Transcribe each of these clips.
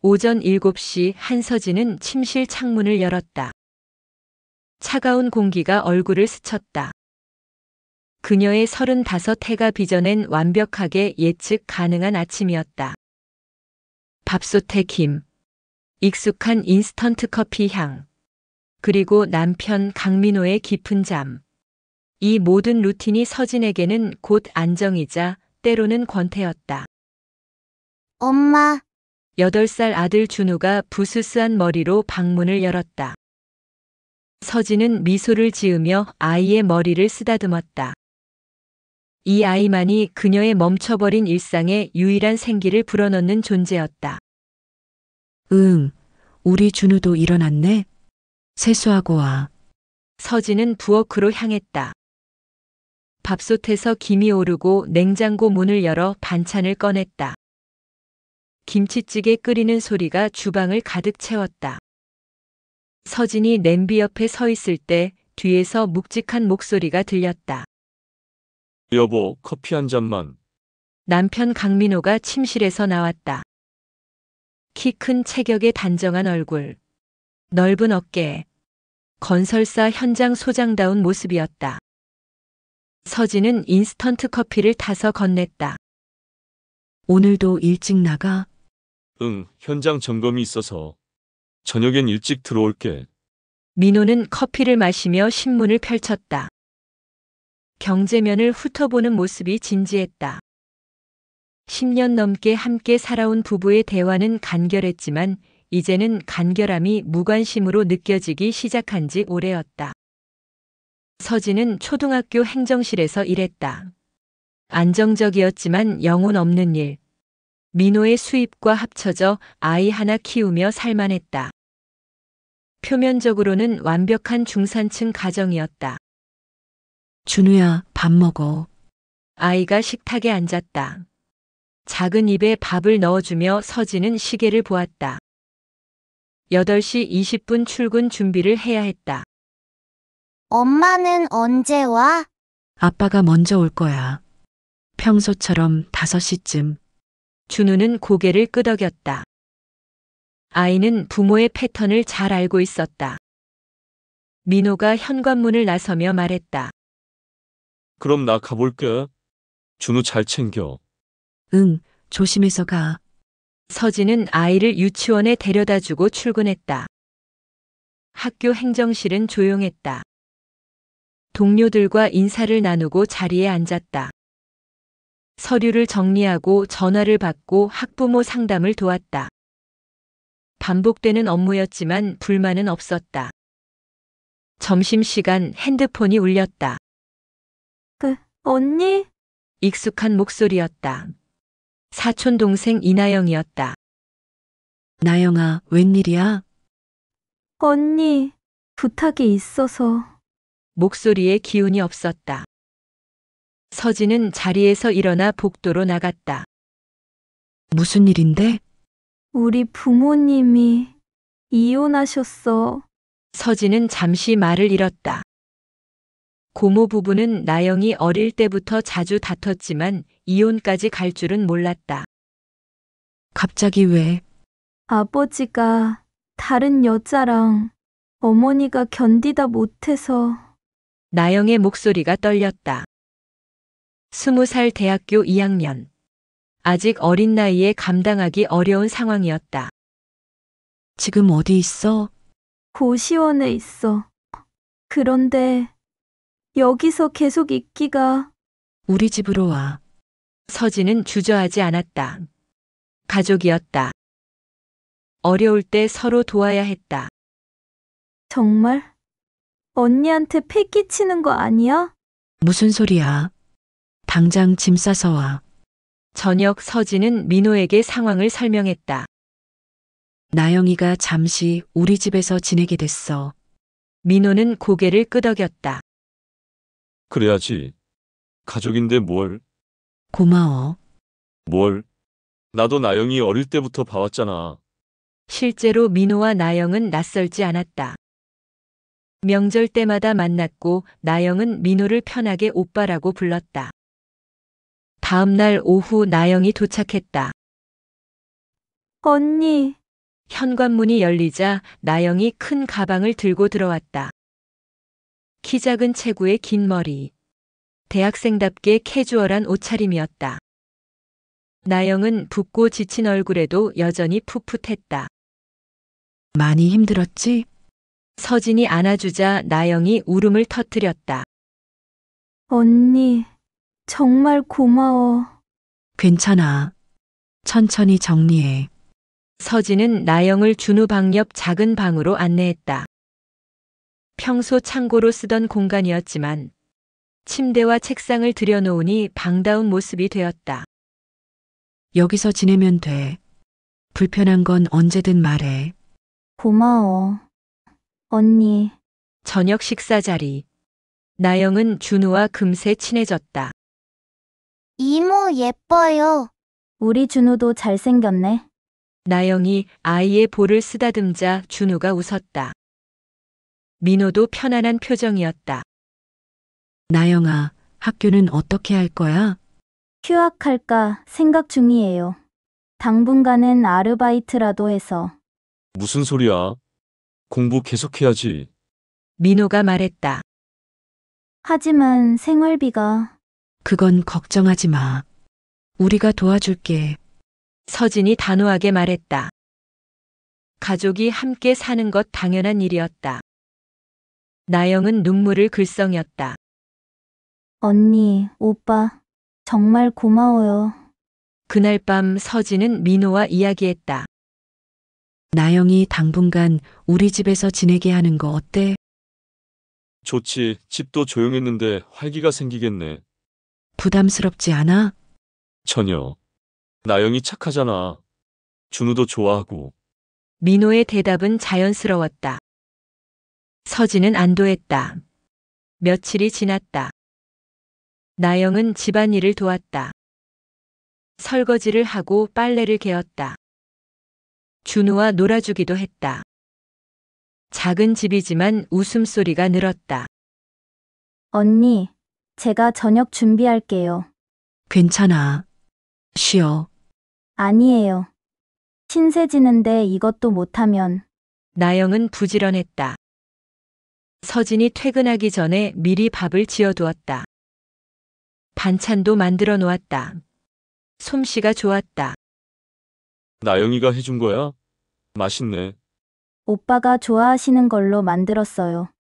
오전 7시 한서진은 침실 창문을 열었다. 차가운 공기가 얼굴을 스쳤다. 그녀의 35해가 빚어낸 완벽하게 예측 가능한 아침이었다. 밥솥의 김, 익숙한 인스턴트 커피 향, 그리고 남편 강민호의 깊은 잠. 이 모든 루틴이 서진에게는 곧 안정이자 때로는 권태였다. 엄마, 8살 아들 준우가 부스스한 머리로 방문을 열었다. 서진은 미소를 지으며 아이의 머리를 쓰다듬었다. 이 아이만이 그녀의 멈춰버린 일상에 유일한 생기를 불어넣는 존재였다. 응, 우리 준우도 일어났네? 세수하고 와. 서진은 부엌으로 향했다. 밥솥에서 김이 오르고 냉장고 문을 열어 반찬을 꺼냈다. 김치찌개 끓이는 소리가 주방을 가득 채웠다. 서진이 냄비 옆에 서 있을 때 뒤에서 묵직한 목소리가 들렸다. 여보, 커피 한 잔만. 남편 강민호가 침실에서 나왔다. 키 큰 체격의 단정한 얼굴, 넓은 어깨, 건설사 현장 소장다운 모습이었다. 서진은 인스턴트 커피를 타서 건넸다. 오늘도 일찍 나가? 응, 현장 점검이 있어서. 저녁엔 일찍 들어올게. 민호는 커피를 마시며 신문을 펼쳤다. 경제면을 훑어보는 모습이 진지했다. 10년 넘게 함께 살아온 부부의 대화는 간결했지만 이제는 간결함이 무관심으로 느껴지기 시작한 지 오래였다. 서진은 초등학교 행정실에서 일했다. 안정적이었지만 영혼 없는 일. 민호의 수입과 합쳐져 아이 하나 키우며 살만했다. 표면적으로는 완벽한 중산층 가정이었다. 준우야, 밥 먹어. 아이가 식탁에 앉았다. 작은 입에 밥을 넣어주며 서진은 시계를 보았다. 8시 20분 출근 준비를 해야 했다. 엄마는 언제 와? 아빠가 먼저 올 거야. 평소처럼 5시쯤. 준우는 고개를 끄덕였다. 아이는 부모의 패턴을 잘 알고 있었다. 민호가 현관문을 나서며 말했다. 그럼 나 가볼게. 준우 잘 챙겨. 응, 조심해서 가. 서진은 아이를 유치원에 데려다 주고 출근했다. 학교 행정실은 조용했다. 동료들과 인사를 나누고 자리에 앉았다. 서류를 정리하고 전화를 받고 학부모 상담을 도왔다. 반복되는 업무였지만 불만은 없었다. 점심시간 핸드폰이 울렸다. 언니? 익숙한 목소리였다. 사촌 동생 이나영이었다. 나영아, 웬일이야? 언니, 부탁이 있어서. 목소리에 기운이 없었다. 서진은 자리에서 일어나 복도로 나갔다. 무슨 일인데? 우리 부모님이 이혼하셨어. 서진은 잠시 말을 잃었다. 고모 부부는 나영이 어릴 때부터 자주 다퉜지만 이혼까지 갈 줄은 몰랐다. 갑자기 왜? 아버지가 다른 여자랑 어머니가 견디다 못해서. 나영의 목소리가 떨렸다. 20살 대학교 2학년. 아직 어린 나이에 감당하기 어려운 상황이었다. 지금 어디 있어? 고시원에 있어. 그런데 여기서 계속 있기가. 우리 집으로 와. 서진은 주저하지 않았다. 가족이었다. 어려울 때 서로 도와야 했다. 정말? 언니한테 패 끼치는 거 아니야? 무슨 소리야? 당장 짐 싸서 와. 저녁 서진은 민호에게 상황을 설명했다. 나영이가 잠시 우리 집에서 지내게 됐어. 민호는 고개를 끄덕였다. 그래야지. 가족인데 뭘. 고마워. 뭘. 나도 나영이 어릴 때부터 봐왔잖아. 실제로 민호와 나영은 낯설지 않았다. 명절 때마다 만났고 나영은 민호를 편하게 오빠라고 불렀다. 다음 날 오후 나영이 도착했다. 언니, 현관문이 열리자 나영이 큰 가방을 들고 들어왔다. 키 작은 체구의 긴 머리. 대학생답게 캐주얼한 옷차림이었다. 나영은 붓고 지친 얼굴에도 여전히 풋풋했다. 많이 힘들었지? 서진이 안아주자 나영이 울음을 터뜨렸다. 언니, 정말 고마워. 괜찮아. 천천히 정리해. 서진은 나영을 준우 방 옆 작은 방으로 안내했다. 평소 창고로 쓰던 공간이었지만 침대와 책상을 들여놓으니 방다운 모습이 되었다. 여기서 지내면 돼. 불편한 건 언제든 말해. 고마워. 언니, 저녁 식사 자리. 나영은 준우와 금세 친해졌다. 이모 예뻐요. 우리 준우도 잘생겼네. 나영이 아이의 볼을 쓰다듬자 준우가 웃었다. 민호도 편안한 표정이었다. 나영아, 학교는 어떻게 할 거야? 휴학할까 생각 중이에요. 당분간은 아르바이트라도 해서. 무슨 소리야? 공부 계속해야지. 민호가 말했다. 하지만 생활비가. 그건 걱정하지 마. 우리가 도와줄게. 서진이 단호하게 말했다. 가족이 함께 사는 것 당연한 일이었다. 나영은 눈물을 글썽였다. 언니, 오빠, 정말 고마워요. 그날 밤 서진은 민호와 이야기했다. 나영이 당분간 우리 집에서 지내게 하는 거 어때? 좋지. 집도 조용했는데 활기가 생기겠네. 부담스럽지 않아? 전혀. 나영이 착하잖아. 준우도 좋아하고. 민호의 대답은 자연스러웠다. 서진은 안도했다. 며칠이 지났다. 나영은 집안일을 도왔다. 설거지를 하고 빨래를 개었다. 준우와 놀아주기도 했다. 작은 집이지만 웃음소리가 늘었다. 언니, 제가 저녁 준비할게요. 괜찮아. 쉬어. 아니에요. 신세 지는데 이것도 못하면. 나영은 부지런했다. 서진이 퇴근하기 전에 미리 밥을 지어두었다. 반찬도 만들어 놓았다. 솜씨가 좋았다. 나영이가 해준 거야? 맛있네. 오빠가 좋아하시는 걸로 만들었어요.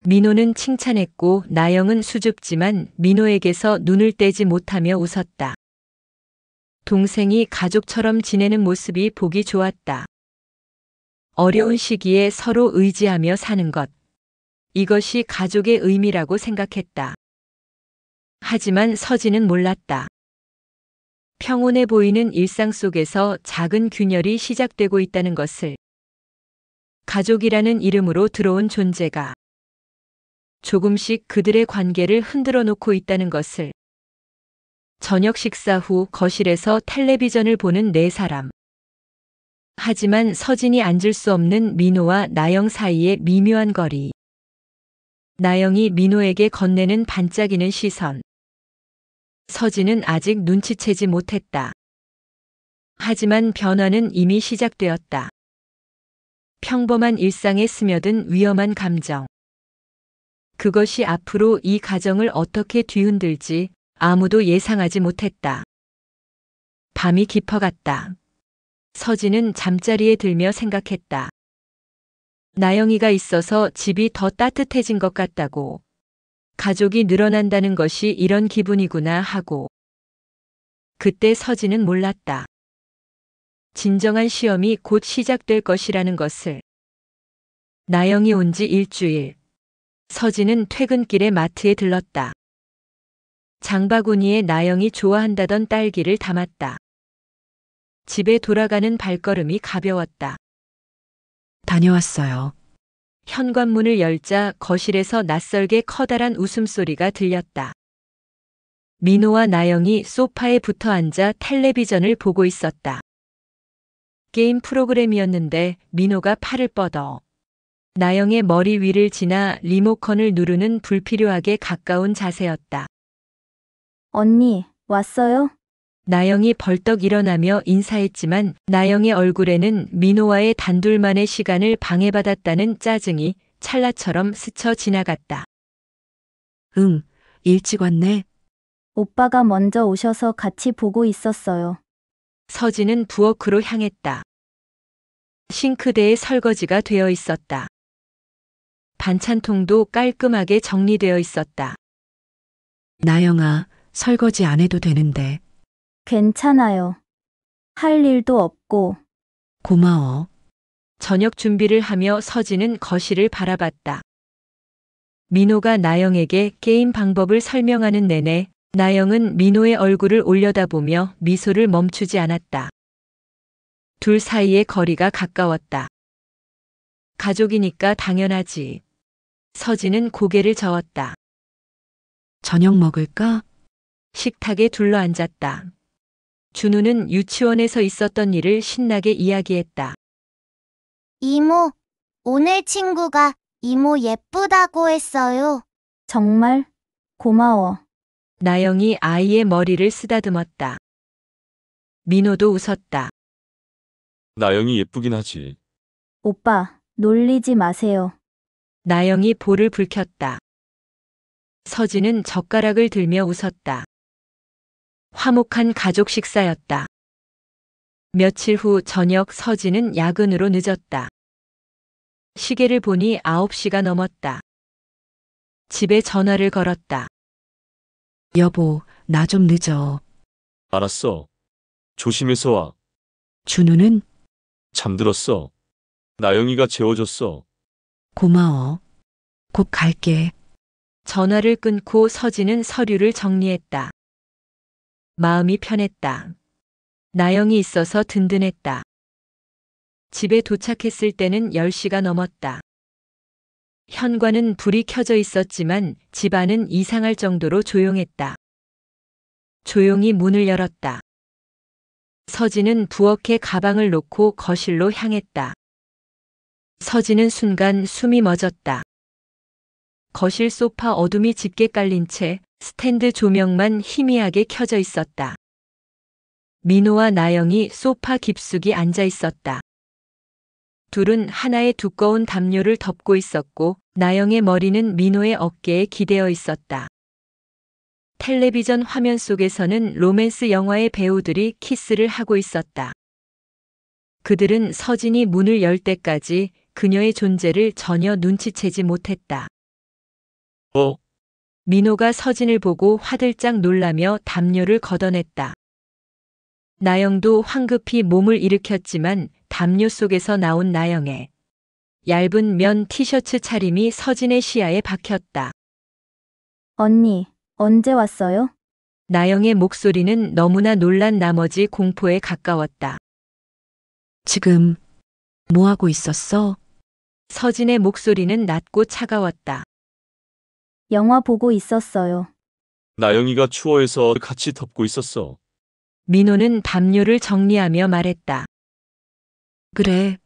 민호는 칭찬했고 나영은 수줍지만 민호에게서 눈을 떼지 못하며 웃었다. 동생이 가족처럼 지내는 모습이 보기 좋았다. 어려운 시기에 서로 의지하며 사는 것. 이것이 가족의 의미라고 생각했다. 하지만 서진은 몰랐다. 평온해 보이는 일상 속에서 작은 균열이 시작되고 있다는 것을. 가족이라는 이름으로 들어온 존재가 조금씩 그들의 관계를 흔들어 놓고 있다는 것을. 저녁 식사 후 거실에서 텔레비전을 보는 네 사람. 하지만 서진이 앉을 수 없는 민호와 나영 사이의 미묘한 거리. 나영이 민호에게 건네는 반짝이는 시선. 서진은 아직 눈치채지 못했다. 하지만 변화는 이미 시작되었다. 평범한 일상에 스며든 위험한 감정. 그것이 앞으로 이 가정을 어떻게 뒤흔들지 아무도 예상하지 못했다. 밤이 깊어갔다. 서진은 잠자리에 들며 생각했다. 나영이가 있어서 집이 더 따뜻해진 것 같다고. 가족이 늘어난다는 것이 이런 기분이구나 하고. 그때 서진은 몰랐다. 진정한 시험이 곧 시작될 것이라는 것을. 나영이 온 지 일주일. 서진은 퇴근길에 마트에 들렀다. 장바구니에 나영이 좋아한다던 딸기를 담았다. 집에 돌아가는 발걸음이 가벼웠다. 다녀왔어요. 현관문을 열자 거실에서 낯설게 커다란 웃음소리가 들렸다. 민호와 나영이 소파에 붙어 앉아 텔레비전을 보고 있었다. 게임 프로그램이었는데 민호가 팔을 뻗어 나영의 머리 위를 지나 리모컨을 누르는 불필요하게 가까운 자세였다. 언니, 왔어요? 나영이 벌떡 일어나며 인사했지만 나영의 얼굴에는 민호와의 단둘만의 시간을 방해받았다는 짜증이 찰나처럼 스쳐 지나갔다. 응, 일찍 왔네. 오빠가 먼저 오셔서 같이 보고 있었어요. 서진은 부엌으로 향했다. 싱크대에 설거지가 되어 있었다. 반찬통도 깔끔하게 정리되어 있었다. 나영아, 설거지 안 해도 되는데. 괜찮아요. 할 일도 없고. 고마워. 저녁 준비를 하며 서진은 거실을 바라봤다. 민호가 나영에게 게임 방법을 설명하는 내내 나영은 민호의 얼굴을 올려다보며 미소를 멈추지 않았다. 둘 사이의 거리가 가까웠다. 가족이니까 당연하지. 서진은 고개를 저었다. 저녁 먹을까? 식탁에 둘러앉았다. 준우는 유치원에서 있었던 일을 신나게 이야기했다. 이모, 오늘 친구가 이모 예쁘다고 했어요. 정말 고마워. 나영이 아이의 머리를 쓰다듬었다. 민호도 웃었다. 나영이 예쁘긴 하지. 오빠, 놀리지 마세요. 나영이 볼을 붉혔다. 서진은 젓가락을 들며 웃었다. 화목한 가족 식사였다. 며칠 후 저녁 서진은 야근으로 늦었다. 시계를 보니 9시가 넘었다. 집에 전화를 걸었다. 여보, 나 좀 늦어. 알았어. 조심해서 와. 준우는? 잠들었어. 나영이가 재워줬어. 고마워. 곧 갈게. 전화를 끊고 서진은 서류를 정리했다. 마음이 편했다. 나영이 있어서 든든했다. 집에 도착했을 때는 10시가 넘었다. 현관은 불이 켜져 있었지만 집안은 이상할 정도로 조용했다. 조용히 문을 열었다. 서진은 부엌에 가방을 놓고 거실로 향했다. 서진은 순간 숨이 멎었다. 거실 소파 어둠이 짙게 깔린 채 스탠드 조명만 희미하게 켜져 있었다. 민호와 나영이 소파 깊숙이 앉아 있었다. 둘은 하나의 두꺼운 담요를 덮고 있었고 나영의 머리는 민호의 어깨에 기대어 있었다. 텔레비전 화면 속에서는 로맨스 영화의 배우들이 키스를 하고 있었다. 그들은 서진이 문을 열 때까지 그녀의 존재를 전혀 눈치채지 못했다. 민호가 서진을 보고 화들짝 놀라며 담요를 걷어냈다. 나영도 황급히 몸을 일으켰지만 담요 속에서 나온 나영의 얇은 면 티셔츠 차림이 서진의 시야에 박혔다. 언니, 언제 왔어요? 나영의 목소리는 너무나 놀란 나머지 공포에 가까웠다. 지금 뭐 하고 있었어? 서진의 목소리는 낮고 차가웠다. 영화 보고 있었어요. 나영이가 추워해서 같이 덮고 있었어. 민호는 담요를 정리하며 말했다. 그래,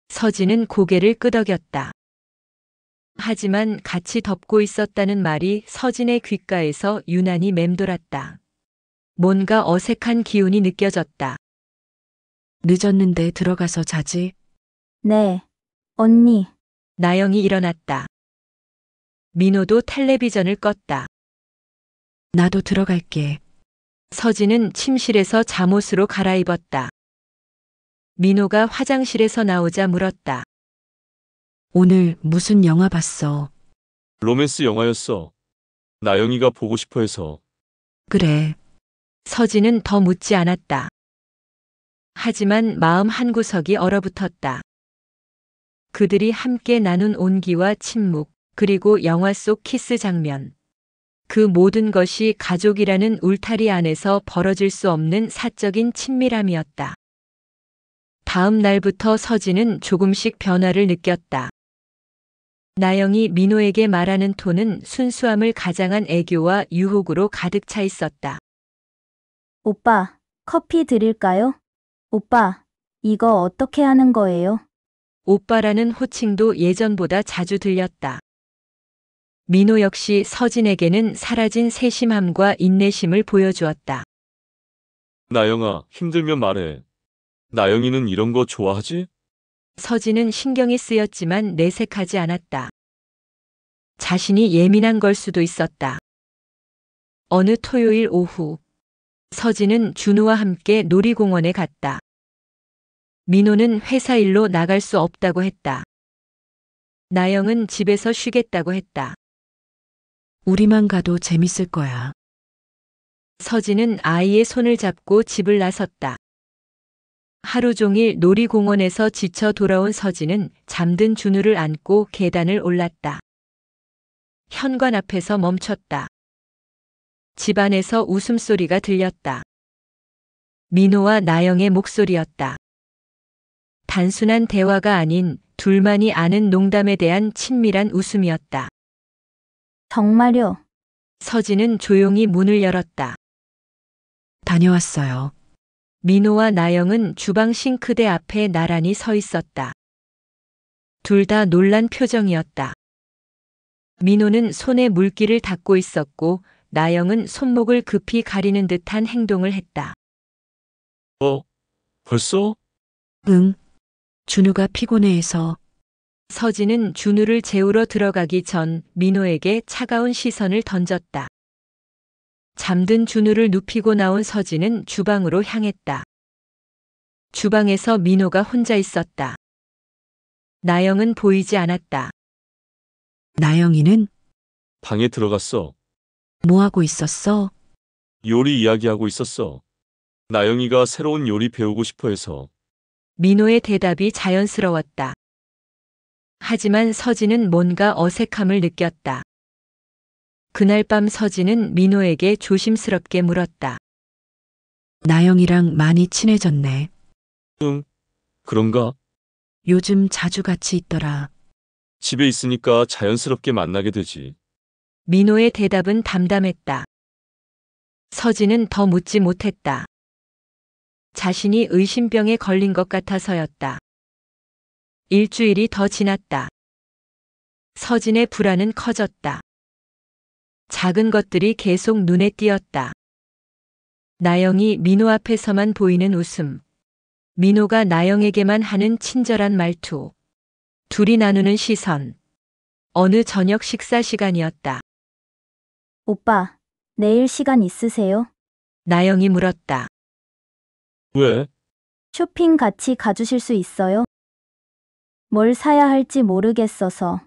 서진은 고개를 끄덕였다. 하지만 같이 덮고 있었다는 말이 서진의 귓가에서 유난히 맴돌았다. 뭔가 어색한 기운이 느껴졌다. 늦었는데 들어가서 자지. 네. 언니, 나영이 일어났다. 민호도 텔레비전을 껐다. 나도 들어갈게. 서진은 침실에서 잠옷으로 갈아입었다. 민호가 화장실에서 나오자 물었다. 오늘 무슨 영화 봤어? 로맨스 영화였어. 나영이가 보고 싶어 해서. 그래, 서진은 더 묻지 않았다. 하지만 마음 한구석이 얼어붙었다. 그들이 함께 나눈 온기와 침묵, 그리고 영화 속 키스 장면. 그 모든 것이 가족이라는 울타리 안에서 벌어질 수 없는 사적인 친밀함이었다. 다음 날부터 서진은 조금씩 변화를 느꼈다. 나영이 민호에게 말하는 톤은 순수함을 가장한 애교와 유혹으로 가득 차 있었다. 오빠, 커피 드릴까요? 오빠, 이거 어떻게 하는 거예요? 오빠라는 호칭도 예전보다 자주 들렸다. 민호 역시 서진에게는 사라진 세심함과 인내심을 보여주었다. 나영아, 힘들면 말해. 나영이는 이런 거 좋아하지? 서진은 신경이 쓰였지만 내색하지 않았다. 자신이 예민한 걸 수도 있었다. 어느 토요일 오후, 서진은 준우와 함께 놀이공원에 갔다. 민호는 회사 일로 나갈 수 없다고 했다. 나영은 집에서 쉬겠다고 했다. 우리만 가도 재밌을 거야. 서진은 아이의 손을 잡고 집을 나섰다. 하루 종일 놀이공원에서 지쳐 돌아온 서진은 잠든 준우를 안고 계단을 올랐다. 현관 앞에서 멈췄다. 집안에서 웃음소리가 들렸다. 민호와 나영의 목소리였다. 단순한 대화가 아닌 둘만이 아는 농담에 대한 친밀한 웃음이었다. 정말요? 서진은 조용히 문을 열었다. 다녀왔어요. 민호와 나영은 주방 싱크대 앞에 나란히 서 있었다. 둘 다 놀란 표정이었다. 민호는 손에 물기를 닦고 있었고 나영은 손목을 급히 가리는 듯한 행동을 했다. 벌써? 응. 준우가 피곤해해서. 서진은 준우를 재우러 들어가기 전 민호에게 차가운 시선을 던졌다. 잠든 준우를 눕히고 나온 서진은 주방으로 향했다. 주방에서 민호가 혼자 있었다. 나영은 보이지 않았다. 나영이는 방에 들어갔어. 뭐 하고 있었어? 요리 이야기하고 있었어. 나영이가 새로운 요리 배우고 싶어 해서. 민호의 대답이 자연스러웠다. 하지만 서진은 뭔가 어색함을 느꼈다. 그날 밤 서진은 민호에게 조심스럽게 물었다. 나영이랑 많이 친해졌네. 응, 그런가? 요즘 자주 같이 있더라. 집에 있으니까 자연스럽게 만나게 되지. 민호의 대답은 담담했다. 서진은 더 묻지 못했다. 자신이 의심병에 걸린 것 같아서였다. 일주일이 더 지났다. 서진의 불안은 커졌다. 작은 것들이 계속 눈에 띄었다. 나영이 민호 앞에서만 보이는 웃음. 민호가 나영에게만 하는 친절한 말투. 둘이 나누는 시선. 어느 저녁 식사 시간이었다. 오빠, 내일 시간 있으세요? 나영이 물었다. 왜? 쇼핑 같이 가주실 수 있어요? 뭘 사야 할지 모르겠어서.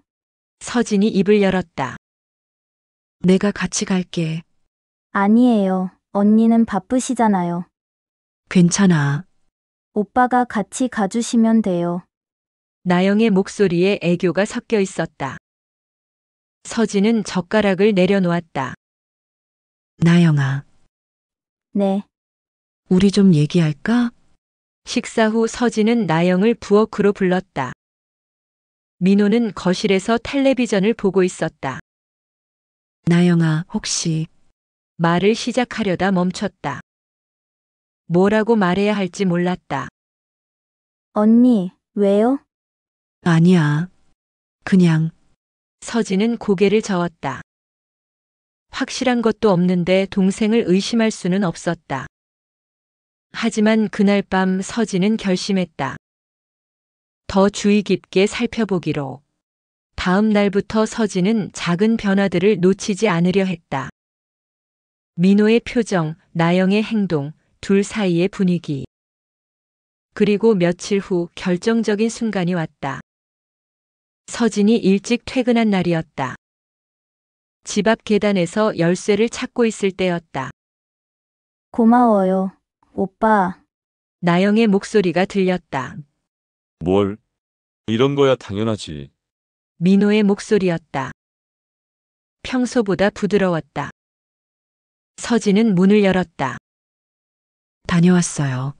서진이 입을 열었다. 내가 같이 갈게. 아니에요. 언니는 바쁘시잖아요. 괜찮아. 오빠가 같이 가주시면 돼요. 나영의 목소리에 애교가 섞여 있었다. 서진은 젓가락을 내려놓았다. 나영아, 네. 우리 좀 얘기할까? 식사 후 서진은 나영을 부엌으로 불렀다. 민호는 거실에서 텔레비전을 보고 있었다. 나영아, 혹시 말을 시작하려다 멈췄다. 뭐라고 말해야 할지 몰랐다. 언니, 왜요? 아니야. 그냥 서진은 고개를 저었다. 확실한 것도 없는데 동생을 의심할 수는 없었다. 하지만 그날 밤 서진은 결심했다. 더 주의 깊게 살펴보기로. 다음 날부터 서진은 작은 변화들을 놓치지 않으려 했다. 민호의 표정, 나영의 행동, 둘 사이의 분위기. 그리고 며칠 후 결정적인 순간이 왔다. 서진이 일찍 퇴근한 날이었다. 집 앞 계단에서 열쇠를 찾고 있을 때였다. 고마워요. 오빠, 나영의 목소리가 들렸다. 뭘? 이런 거야 당연하지. 민호의 목소리였다. 평소보다 부드러웠다. 서진은 문을 열었다. 다녀왔어요.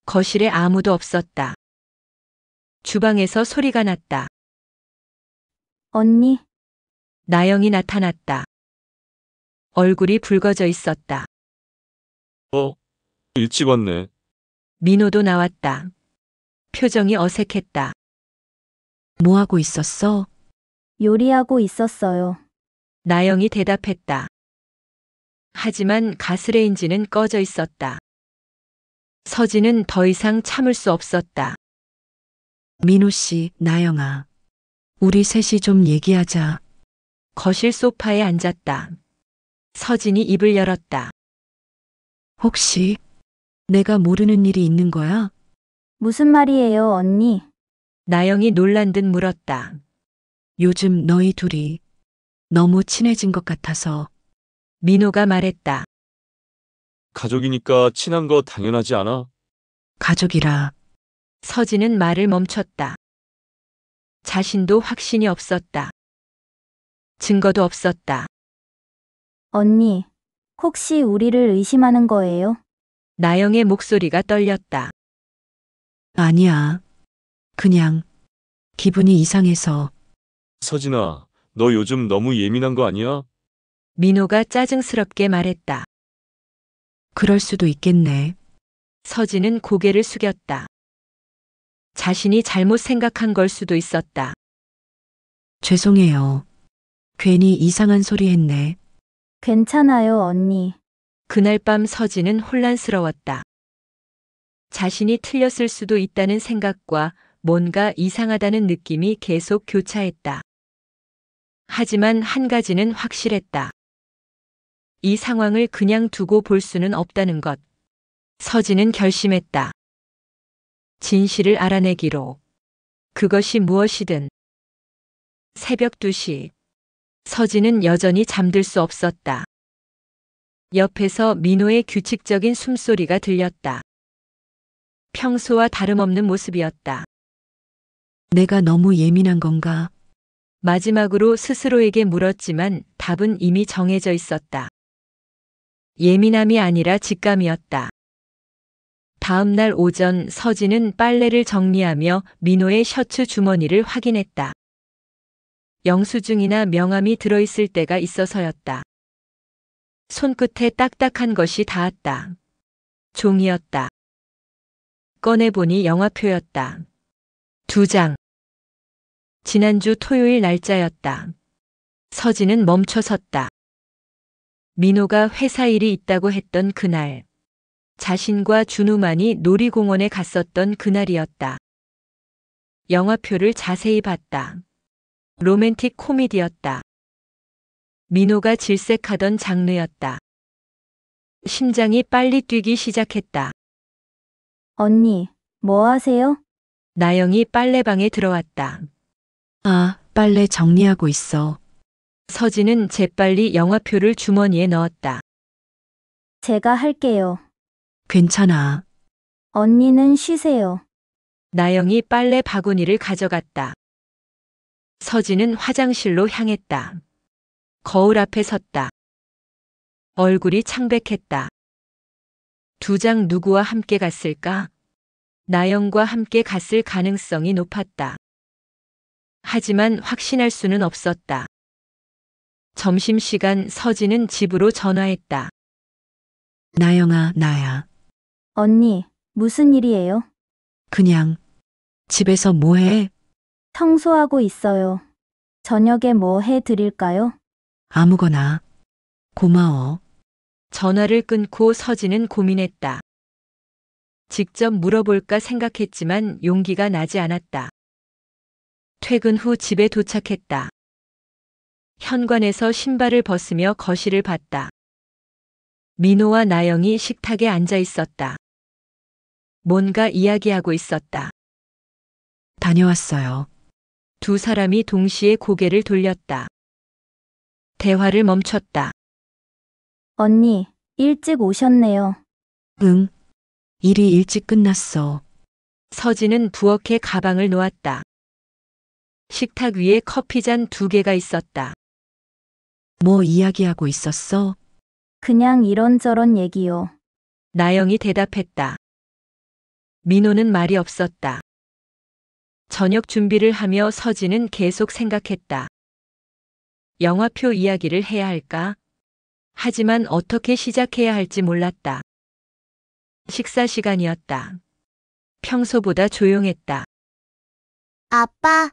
거실에 아무도 없었다. 주방에서 소리가 났다. 언니, 나영이 나타났다. 얼굴이 붉어져 있었다. 일찍 왔네. 민호도 나왔다. 표정이 어색했다. 뭐 하고 있었어? 요리하고 있었어요. 나영이 대답했다. 하지만 가스레인지는 꺼져 있었다. 서진은 더 이상 참을 수 없었다. 민호 씨, 나영아. 우리 셋이 좀 얘기하자. 거실 소파에 앉았다. 서진이 입을 열었다. 혹시 내가 모르는 일이 있는 거야? 무슨 말이에요, 언니? 나영이 놀란 듯 물었다. 요즘 너희 둘이 너무 친해진 것 같아서. 민호가 말했다. 가족이니까 친한 거 당연하지 않아? 가족이라. 서진은 말을 멈췄다. 자신도 확신이 없었다. 증거도 없었다. 언니, 혹시 우리를 의심하는 거예요? 나영의 목소리가 떨렸다. 아니야. 그냥 기분이 이상해서. 서진아, 너 요즘 너무 예민한 거 아니야? 민호가 짜증스럽게 말했다. 그럴 수도 있겠네. 서진은 고개를 숙였다. 자신이 잘못 생각한 걸 수도 있었다. 죄송해요. 괜히 이상한 소리 했네. 괜찮아요, 언니. 그날 밤 서진은 혼란스러웠다. 자신이 틀렸을 수도 있다는 생각과 뭔가 이상하다는 느낌이 계속 교차했다. 하지만 한 가지는 확실했다. 이 상황을 그냥 두고 볼 수는 없다는 것. 서진은 결심했다. 진실을 알아내기로. 그것이 무엇이든. 새벽 2시. 서진은 여전히 잠들 수 없었다. 옆에서 민호의 규칙적인 숨소리가 들렸다. 평소와 다름없는 모습이었다. 내가 너무 예민한 건가? 마지막으로 스스로에게 물었지만 답은 이미 정해져 있었다. 예민함이 아니라 직감이었다. 다음 날 오전 서진은 빨래를 정리하며 민호의 셔츠 주머니를 확인했다. 영수증이나 명함이 들어있을 때가 있어서였다. 손끝에 딱딱한 것이 닿았다. 종이었다. 꺼내보니 영화표였다. 2장. 지난주 토요일 날짜였다. 서진은 멈춰섰다. 민호가 회사 일이 있다고 했던 그날. 자신과 준우만이 놀이공원에 갔었던 그날이었다. 영화표를 자세히 봤다. 로맨틱 코미디였다. 민호가 질색하던 장르였다. 심장이 빨리 뛰기 시작했다. 언니, 뭐 하세요? 나영이 빨래방에 들어왔다. 아, 빨래 정리하고 있어. 서진은 재빨리 영화표를 주머니에 넣었다. 제가 할게요. 괜찮아. 언니는 쉬세요. 나영이 빨래 바구니를 가져갔다. 서진은 화장실로 향했다. 거울 앞에 섰다. 얼굴이 창백했다. 2장 누구와 함께 갔을까? 나영과 함께 갔을 가능성이 높았다. 하지만 확신할 수는 없었다. 점심시간 서진은 집으로 전화했다. 나영아, 나야. 언니, 무슨 일이에요? 그냥 집에서 뭐해? 청소하고 있어요. 저녁에 뭐 해 드릴까요? 아무거나. 고마워. 전화를 끊고 서진은 고민했다. 직접 물어볼까 생각했지만 용기가 나지 않았다. 퇴근 후 집에 도착했다. 현관에서 신발을 벗으며 거실을 봤다. 민호와 나영이 식탁에 앉아 있었다. 뭔가 이야기하고 있었다. 다녀왔어요. 두 사람이 동시에 고개를 돌렸다. 대화를 멈췄다. 언니, 일찍 오셨네요. 응. 일이 일찍 끝났어. 서진은 부엌에 가방을 놓았다. 식탁 위에 커피잔 2개가 있었다. 뭐 이야기하고 있었어? 그냥 이런저런 얘기요. 나영이 대답했다. 민호는 말이 없었다. 저녁 준비를 하며 서진은 계속 생각했다. 영화표 이야기를 해야 할까? 하지만 어떻게 시작해야 할지 몰랐다. 식사 시간이었다. 평소보다 조용했다. 아빠,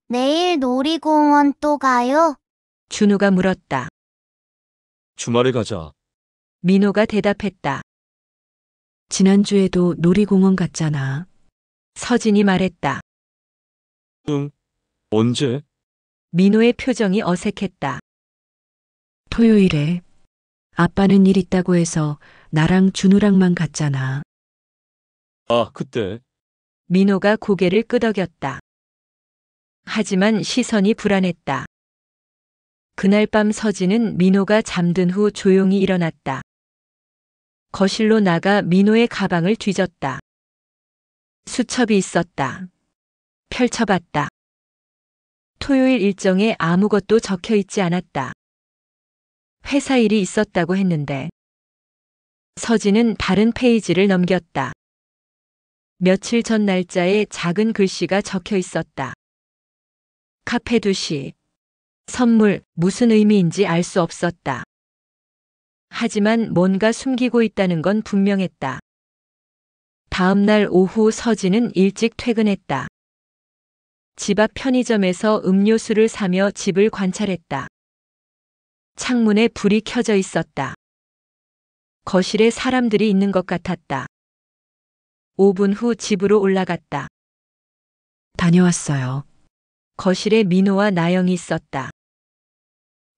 내일 놀이공원 또 가요? 준우가 물었다. 주말에 가자. 민호가 대답했다. 지난주에도 놀이공원 갔잖아. 서진이 말했다. 응. 언제? 민호의 표정이 어색했다. 토요일에. 아빠는 일 있다고 해서 나랑 준우랑만 갔잖아. 아, 그때. 민호가 고개를 끄덕였다. 하지만 시선이 불안했다. 그날 밤 서진은 민호가 잠든 후 조용히 일어났다. 거실로 나가 민호의 가방을 뒤졌다. 수첩이 있었다. 펼쳐봤다. 토요일 일정에 아무것도 적혀 있지 않았다. 회사 일이 있었다고 했는데. 서진은 다른 페이지를 넘겼다. 며칠 전 날짜에 작은 글씨가 적혀 있었다. 카페 2시. 선물, 무슨 의미인지 알 수 없었다. 하지만 뭔가 숨기고 있다는 건 분명했다. 다음 날 오후 서진은 일찍 퇴근했다. 집 앞 편의점에서 음료수를 사며 집을 관찰했다. 창문에 불이 켜져 있었다. 거실에 사람들이 있는 것 같았다. 5분 후 집으로 올라갔다. 다녀왔어요. 거실에 민호와 나영이 있었다.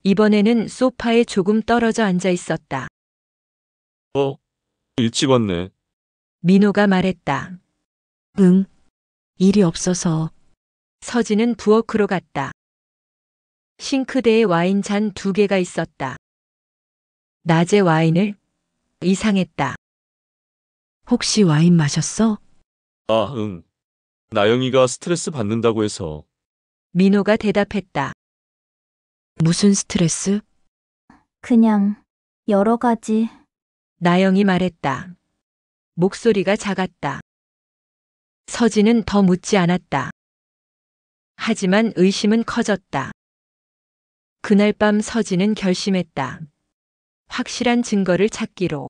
이번에는 소파에 조금 떨어져 앉아 있었다. 일찍 왔네. 민호가 말했다. 응. 일이 없어서. 서진은 부엌으로 갔다. 싱크대에 와인잔 2개가 있었다. 낮에 와인을? 이상했다. 혹시 와인 마셨어? 아, 응. 나영이가 스트레스 받는다고 해서. 민호가 대답했다. 무슨 스트레스? 그냥 여러 가지. 나영이 말했다. 목소리가 작았다. 서진은 더 묻지 않았다. 하지만 의심은 커졌다. 그날 밤 서진은 결심했다. 확실한 증거를 찾기로.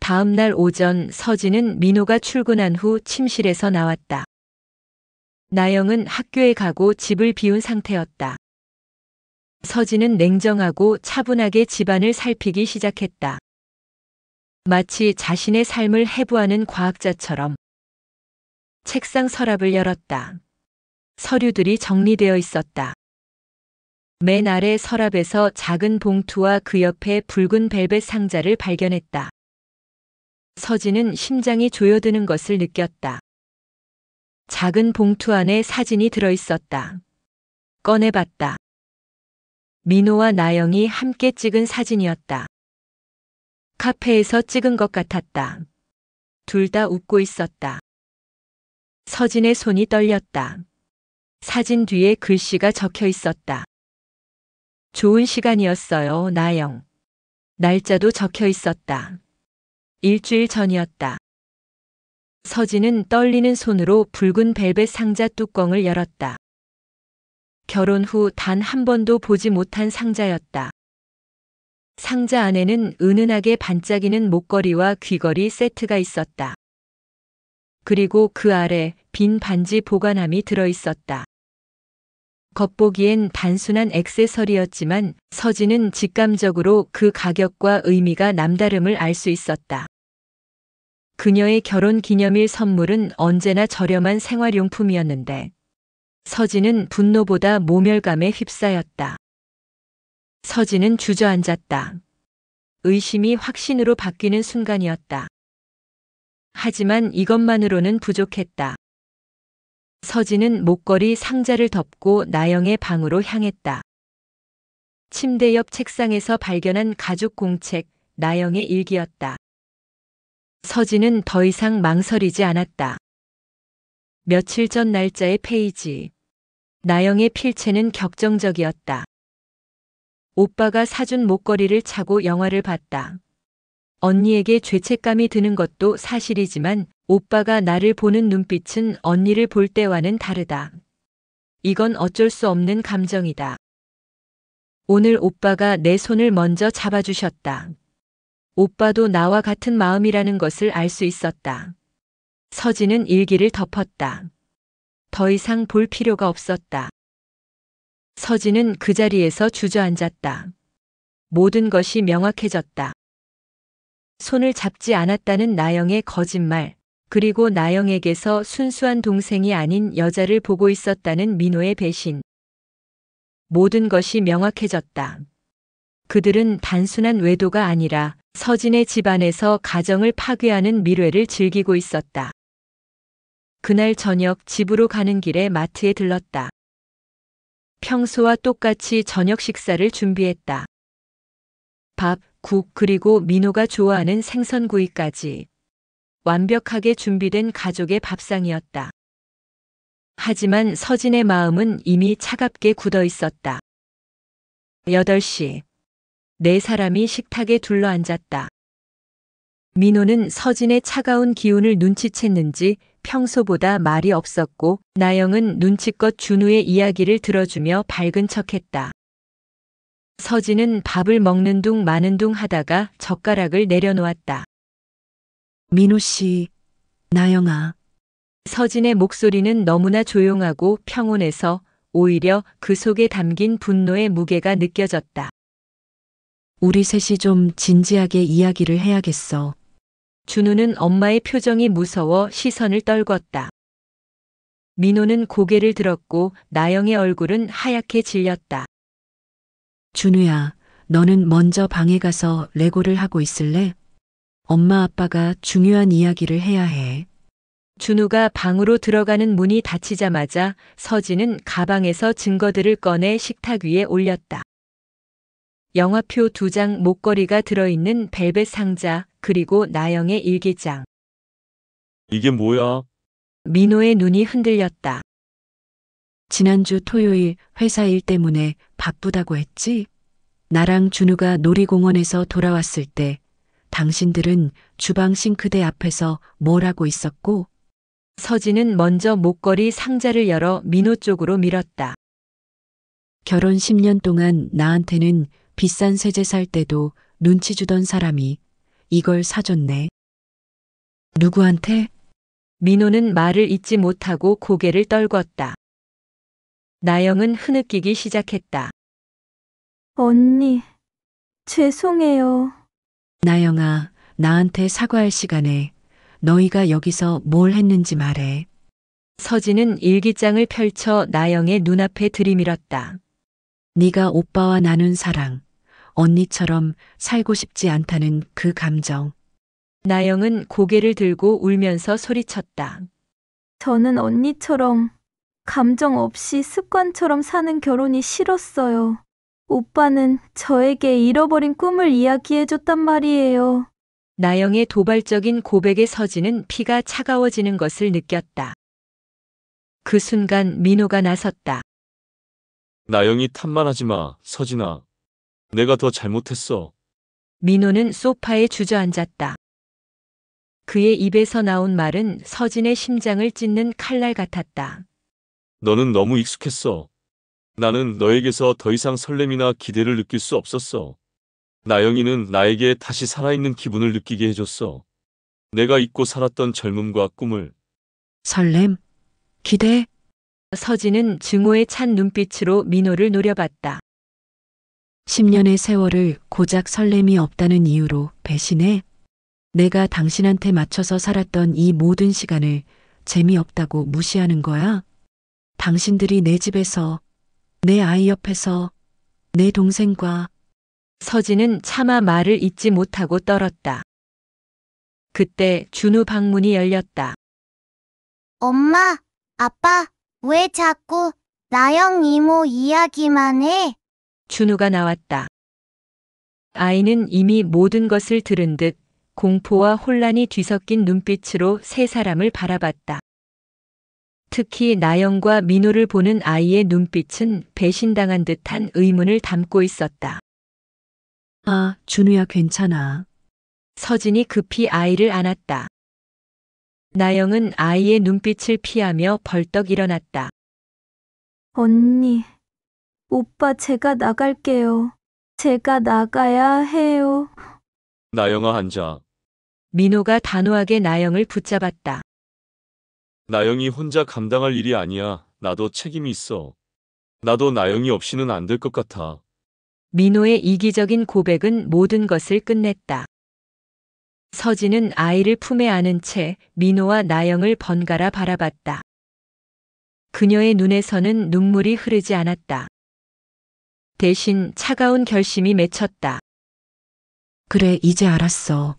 다음 날 오전 서진은 민호가 출근한 후 침실에서 나왔다. 나영은 학교에 가고 집을 비운 상태였다. 서진은 냉정하고 차분하게 집안을 살피기 시작했다. 마치 자신의 삶을 해부하는 과학자처럼. 책상 서랍을 열었다. 서류들이 정리되어 있었다. 맨 아래 서랍에서 작은 봉투와 그 옆에 붉은 벨벳 상자를 발견했다. 서진은 심장이 조여드는 것을 느꼈다. 작은 봉투 안에 사진이 들어 있었다. 꺼내봤다. 민호와 나영이 함께 찍은 사진이었다. 카페에서 찍은 것 같았다. 둘 다 웃고 있었다. 서진의 손이 떨렸다. 사진 뒤에 글씨가 적혀 있었다. 좋은 시간이었어요, 나영. 날짜도 적혀 있었다. 일주일 전이었다. 서진은 떨리는 손으로 붉은 벨벳 상자 뚜껑을 열었다. 결혼 후 단 한 번도 보지 못한 상자였다. 상자 안에는 은은하게 반짝이는 목걸이와 귀걸이 세트가 있었다. 그리고 그 아래 빈 반지 보관함이 들어 있었다. 겉보기엔 단순한 액세서리였지만 서진은 직감적으로 그 가격과 의미가 남다름을 알 수 있었다. 그녀의 결혼 기념일 선물은 언제나 저렴한 생활용품이었는데 서진은 분노보다 모멸감에 휩싸였다. 서진은 주저앉았다. 의심이 확신으로 바뀌는 순간이었다. 하지만 이것만으로는 부족했다. 서진은 목걸이 상자를 덮고 나영의 방으로 향했다. 침대 옆 책상에서 발견한 가죽 공책, 나영의 일기였다. 서진은 더 이상 망설이지 않았다. 며칠 전 날짜의 페이지. 나영의 필체는 격정적이었다. 오빠가 사준 목걸이를 차고 영화를 봤다. 언니에게 죄책감이 드는 것도 사실이지만 오빠가 나를 보는 눈빛은 언니를 볼 때와는 다르다. 이건 어쩔 수 없는 감정이다. 오늘 오빠가 내 손을 먼저 잡아주셨다. 오빠도 나와 같은 마음이라는 것을 알 수 있었다. 서진은 일기를 덮었다. 더 이상 볼 필요가 없었다. 서진은 그 자리에서 주저앉았다. 모든 것이 명확해졌다. 손을 잡지 않았다는 나영의 거짓말, 그리고 나영에게서 순수한 동생이 아닌 여자를 보고 있었다는 민호의 배신. 모든 것이 명확해졌다. 그들은 단순한 외도가 아니라 서진의 집안에서 가정을 파괴하는 밀회를 즐기고 있었다. 그날 저녁 집으로 가는 길에 마트에 들렀다. 평소와 똑같이 저녁 식사를 준비했다. 밥, 국, 그리고 민호가 좋아하는 생선구이까지. 완벽하게 준비된 가족의 밥상이었다. 하지만 서진의 마음은 이미 차갑게 굳어 있었다. 8시. 네 사람이 식탁에 둘러앉았다. 민호는 서진의 차가운 기운을 눈치챘는지 평소보다 말이 없었고, 나영은 눈치껏 준우의 이야기를 들어주며 밝은 척했다. 서진은 밥을 먹는 둥 마는 둥 하다가 젓가락을 내려놓았다. 민호 씨, 나영아. 서진의 목소리는 너무나 조용하고 평온해서 오히려 그 속에 담긴 분노의 무게가 느껴졌다. 우리 셋이 좀 진지하게 이야기를 해야겠어. 준우는 엄마의 표정이 무서워 시선을 떨궜다. 민호는 고개를 들었고 나영의 얼굴은 하얗게 질렸다. 준우야, 너는 먼저 방에 가서 레고를 하고 있을래? 엄마 아빠가 중요한 이야기를 해야 해. 준우가 방으로 들어가는 문이 닫히자마자 서진은 가방에서 증거들을 꺼내 식탁 위에 올렸다. 영화표 2장, 목걸이가 들어있는 벨벳 상자, 그리고 나영의 일기장. 이게 뭐야? 민호의 눈이 흔들렸다. 지난주 토요일 회사 일 때문에 바쁘다고 했지? 나랑 준우가 놀이공원에서 돌아왔을 때 당신들은 주방 싱크대 앞에서 뭘 하고 있었고? 서진은 먼저 목걸이 상자를 열어 민호 쪽으로 밀었다. 결혼 10년 동안 나한테는 비싼 세제 살 때도 눈치 주던 사람이 이걸 사줬네. 누구한테? 민호는 말을 잇지 못하고 고개를 떨궜다. 나영은 흐느끼기 시작했다. 언니, 죄송해요. 나영아, 나한테 사과할 시간에 너희가 여기서 뭘 했는지 말해. 서진은 일기장을 펼쳐 나영의 눈앞에 들이밀었다. 네가 오빠와 나눈 사랑, 언니처럼 살고 싶지 않다는 그 감정. 나영은 고개를 들고 울면서 소리쳤다. 저는 언니처럼 감정 없이 습관처럼 사는 결혼이 싫었어요. 오빠는 저에게 잃어버린 꿈을 이야기해줬단 말이에요. 나영의 도발적인 고백에 서진은 피가 차가워지는 것을 느꼈다. 그 순간 민호가 나섰다. 나영이 탓만하지 마, 서진아. 내가 더 잘못했어. 민호는 소파에 주저앉았다. 그의 입에서 나온 말은 서진의 심장을 찢는 칼날 같았다. 너는 너무 익숙했어. 나는 너에게서 더 이상 설렘이나 기대를 느낄 수 없었어. 나영이는 나에게 다시 살아있는 기분을 느끼게 해줬어. 내가 잊고 살았던 젊음과 꿈을. 설렘? 기대? 서진은 증오에 찬 눈빛으로 민호를 노려봤다. 10년의 세월을 고작 설렘이 없다는 이유로 배신해? 내가 당신한테 맞춰서 살았던 이 모든 시간을 재미없다고 무시하는 거야? 당신들이 내 집에서, 내 아이 옆에서, 내 동생과. 서진은 차마 말을 잇지 못하고 떨었다. 그때 준우 방문이 열렸다. 엄마, 아빠, 왜 자꾸 나영 이모 이야기만 해? 준우가 나왔다. 아이는 이미 모든 것을 들은 듯 공포와 혼란이 뒤섞인 눈빛으로 세 사람을 바라봤다. 특히 나영과 민호를 보는 아이의 눈빛은 배신당한 듯한 의문을 담고 있었다. 아, 준우야 괜찮아. 서진이 급히 아이를 안았다. 나영은 아이의 눈빛을 피하며 벌떡 일어났다. 언니, 오빠 제가 나갈게요. 제가 나가야 해요. 나영아 앉아. 민호가 단호하게 나영을 붙잡았다. 나영이 혼자 감당할 일이 아니야. 나도 책임이 있어. 나도 나영이 없이는 안 될 것 같아. 민호의 이기적인 고백은 모든 것을 끝냈다. 서진은 아이를 품에 안은 채 민호와 나영을 번갈아 바라봤다. 그녀의 눈에서는 눈물이 흐르지 않았다. 대신 차가운 결심이 맺혔다. 그래, 이제 알았어.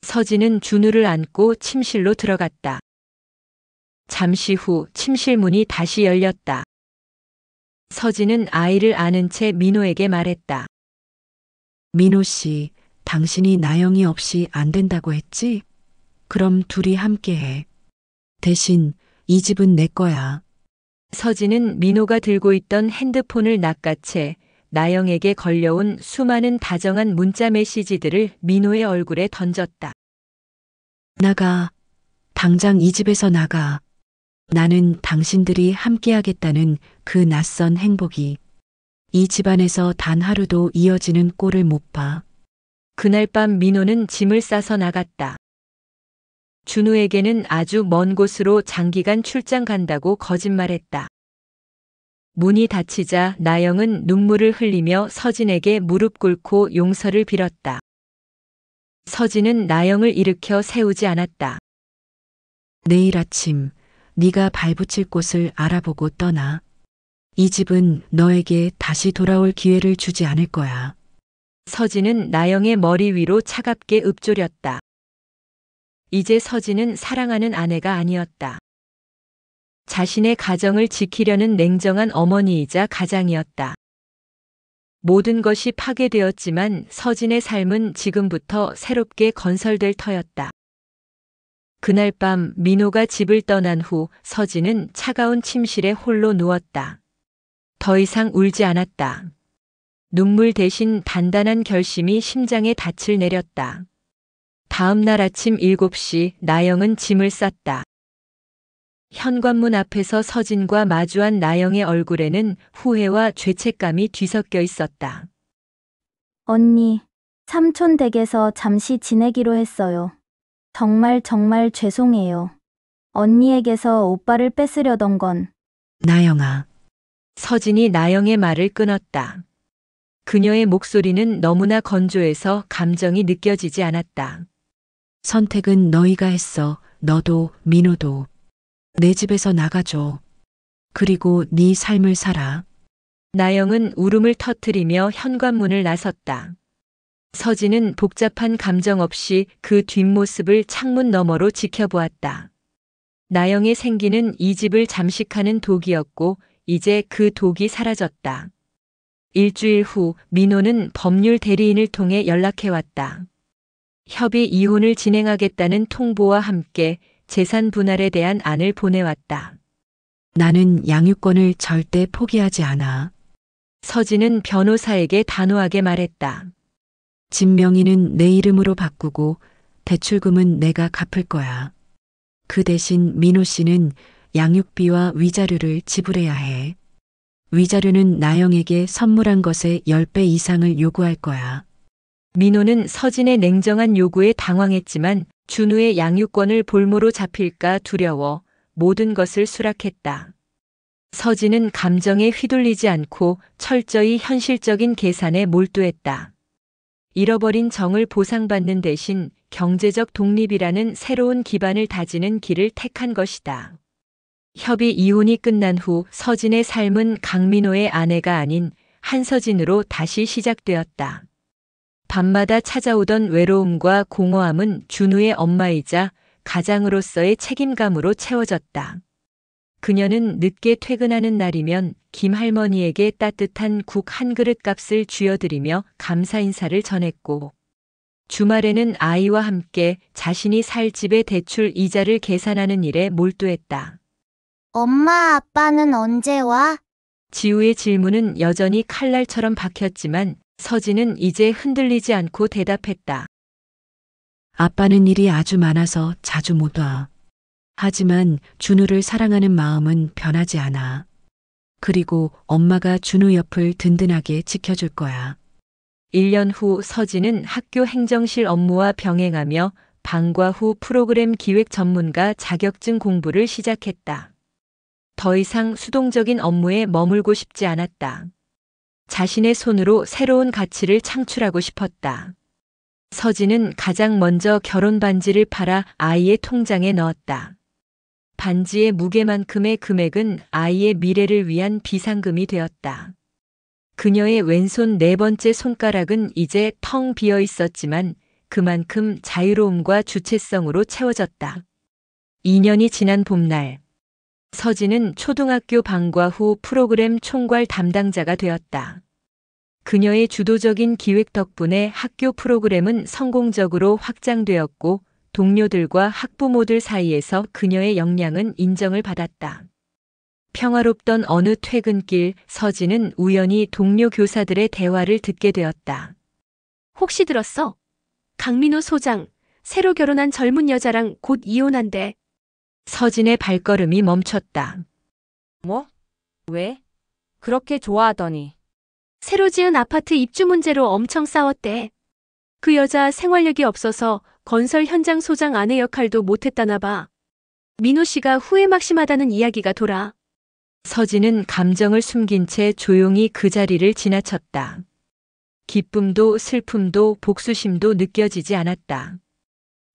서진은 준우를 안고 침실로 들어갔다. 잠시 후 침실 문이 다시 열렸다. 서진은 아이를 안은 채 민호에게 말했다. 민호 씨, 당신이 나영이 없이 안 된다고 했지? 그럼 둘이 함께 해. 대신 이 집은 내 거야. 서진은 민호가 들고 있던 핸드폰을 낚아채 나영에게 걸려온 수많은 다정한 문자 메시지들을 민호의 얼굴에 던졌다. 나가. 당장 이 집에서 나가. 나는 당신들이 함께하겠다는 그 낯선 행복이 이 집안에서 단 하루도 이어지는 꼴을 못 봐. 그날 밤 민호는 짐을 싸서 나갔다. 준우에게는 아주 먼 곳으로 장기간 출장 간다고 거짓말했다. 문이 닫히자 나영은 눈물을 흘리며 서진에게 무릎 꿇고 용서를 빌었다. 서진은 나영을 일으켜 세우지 않았다. 내일 아침 네가 발붙일 곳을 알아보고 떠나. 이 집은 너에게 다시 돌아올 기회를 주지 않을 거야. 서진은 나영의 머리 위로 차갑게 읊조렸다. 이제 서진은 사랑하는 아내가 아니었다. 자신의 가정을 지키려는 냉정한 어머니이자 가장이었다. 모든 것이 파괴되었지만 서진의 삶은 지금부터 새롭게 건설될 터였다. 그날 밤 민호가 집을 떠난 후 서진은 차가운 침실에 홀로 누웠다. 더 이상 울지 않았다. 눈물 대신 단단한 결심이 심장에 닻을 내렸다. 다음 날 아침 7시 나영은 짐을 쌌다. 현관문 앞에서 서진과 마주한 나영의 얼굴에는 후회와 죄책감이 뒤섞여 있었다. 언니, 삼촌 댁에서 잠시 지내기로 했어요. 정말 죄송해요. 언니에게서 오빠를 뺏으려던 건 나영아. 서진이 나영의 말을 끊었다. 그녀의 목소리는 너무나 건조해서 감정이 느껴지지 않았다. 선택은 너희가 했어. 너도 민호도. 내 집에서 나가줘. 그리고 네 삶을 살아. 나영은 울음을 터뜨리며 현관문을 나섰다. 서진은 복잡한 감정 없이 그 뒷모습을 창문 너머로 지켜보았다. 나영의 생기는 이 집을 잠식하는 독이었고 이제 그 독이 사라졌다. 일주일 후 민호는 법률 대리인을 통해 연락해왔다. 협의 이혼을 진행하겠다는 통보와 함께 재산 분할에 대한 안을 보내왔다. 나는 양육권을 절대 포기하지 않아. 서진은 변호사에게 단호하게 말했다. 집 명의는 내 이름으로 바꾸고 대출금은 내가 갚을 거야. 그 대신 민호 씨는 양육비와 위자료를 지불해야 해. 위자료는 나영에게 선물한 것의 10배 이상을 요구할 거야. 민호는 서진의 냉정한 요구에 당황했지만 준우의 양육권을 볼모로 잡힐까 두려워 모든 것을 수락했다. 서진은 감정에 휘둘리지 않고 철저히 현실적인 계산에 몰두했다. 잃어버린 정을 보상받는 대신 경제적 독립이라는 새로운 기반을 다지는 길을 택한 것이다. 협의 이혼이 끝난 후 서진의 삶은 강민호의 아내가 아닌 한서진으로 다시 시작되었다. 밤마다 찾아오던 외로움과 공허함은 준우의 엄마이자 가장으로서의 책임감으로 채워졌다. 그녀는 늦게 퇴근하는 날이면 김 할머니에게 따뜻한 국 한 그릇 값을 쥐어드리며 감사 인사를 전했고, 주말에는 아이와 함께 자신이 살 집의 대출 이자를 계산하는 일에 몰두했다. 엄마, 아빠는 언제 와? 지우의 질문은 여전히 칼날처럼 박혔지만 서진은 이제 흔들리지 않고 대답했다. 아빠는 일이 아주 많아서 자주 못 와. 하지만 준우를 사랑하는 마음은 변하지 않아. 그리고 엄마가 준우 옆을 든든하게 지켜줄 거야. 1년 후 서진은 학교 행정실 업무와 병행하며 방과 후 프로그램 기획 전문가 자격증 공부를 시작했다. 더 이상 수동적인 업무에 머물고 싶지 않았다. 자신의 손으로 새로운 가치를 창출하고 싶었다. 서진은 가장 먼저 결혼 반지를 팔아 아이의 통장에 넣었다. 반지의 무게만큼의 금액은 아이의 미래를 위한 비상금이 되었다. 그녀의 왼손 네 번째 손가락은 이제 텅 비어 있었지만 그만큼 자유로움과 주체성으로 채워졌다. 2년이 지난 봄날, 서진은 초등학교 방과 후 프로그램 총괄 담당자가 되었다. 그녀의 주도적인 기획 덕분에 학교 프로그램은 성공적으로 확장되었고 동료들과 학부모들 사이에서 그녀의 역량은 인정을 받았다. 평화롭던 어느 퇴근길, 서진은 우연히 동료 교사들의 대화를 듣게 되었다. 혹시 들었어? 강민호 소장, 새로 결혼한 젊은 여자랑 곧 이혼한대. 서진의 발걸음이 멈췄다. 뭐? 왜? 그렇게 좋아하더니. 새로 지은 아파트 입주 문제로 엄청 싸웠대. 그 여자 생활력이 없어서 건설 현장 소장 아내 역할도 못했다나 봐. 민호 씨가 후회 막심하다는 이야기가 돌아. 서진은 감정을 숨긴 채 조용히 그 자리를 지나쳤다. 기쁨도 슬픔도 복수심도 느껴지지 않았다.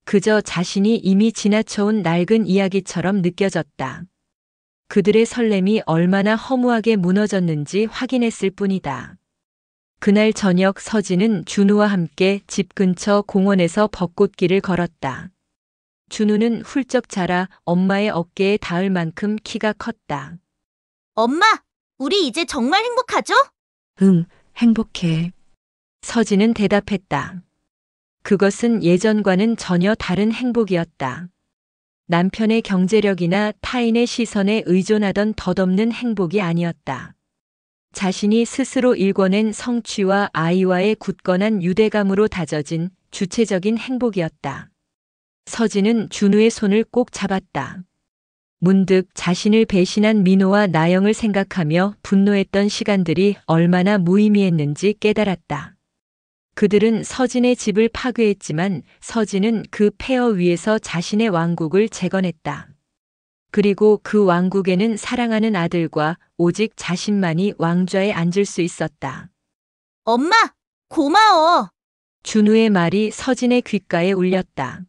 그저 자신이 이미 지나쳐온 낡은 이야기처럼 느껴졌다. 그들의 설렘이 얼마나 허무하게 무너졌는지 확인했을 뿐이다. 그날 저녁 서진은 준우와 함께 집 근처 공원에서 벚꽃길을 걸었다. 준우는 훌쩍 자라 엄마의 어깨에 닿을 만큼 키가 컸다. 엄마, 우리 이제 정말 행복하죠? 응, 행복해. 서진은 대답했다. 그것은 예전과는 전혀 다른 행복이었다. 남편의 경제력이나 타인의 시선에 의존하던 덧없는 행복이 아니었다. 자신이 스스로 일궈낸 성취와 아이와의 굳건한 유대감으로 다져진 주체적인 행복이었다. 서진은 준우의 손을 꼭 잡았다. 문득 자신을 배신한 민호와 나영을 생각하며 분노했던 시간들이 얼마나 무의미했는지 깨달았다. 그들은 서진의 집을 파괴했지만 서진은 그 폐허 위에서 자신의 왕국을 재건했다. 그리고 그 왕국에는 사랑하는 아들과 오직 자신만이 왕좌에 앉을 수 있었다. 엄마, 고마워. 준우의 말이 서진의 귓가에 울렸다.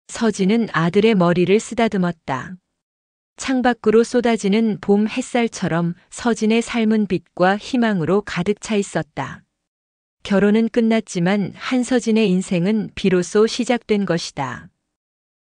서진은 아들의 머리를 쓰다듬었다. 창밖으로 쏟아지는 봄 햇살처럼 서진의 삶은 빛과 희망으로 가득 차 있었다. 결혼은 끝났지만 한서진의 인생은 비로소 시작된 것이다.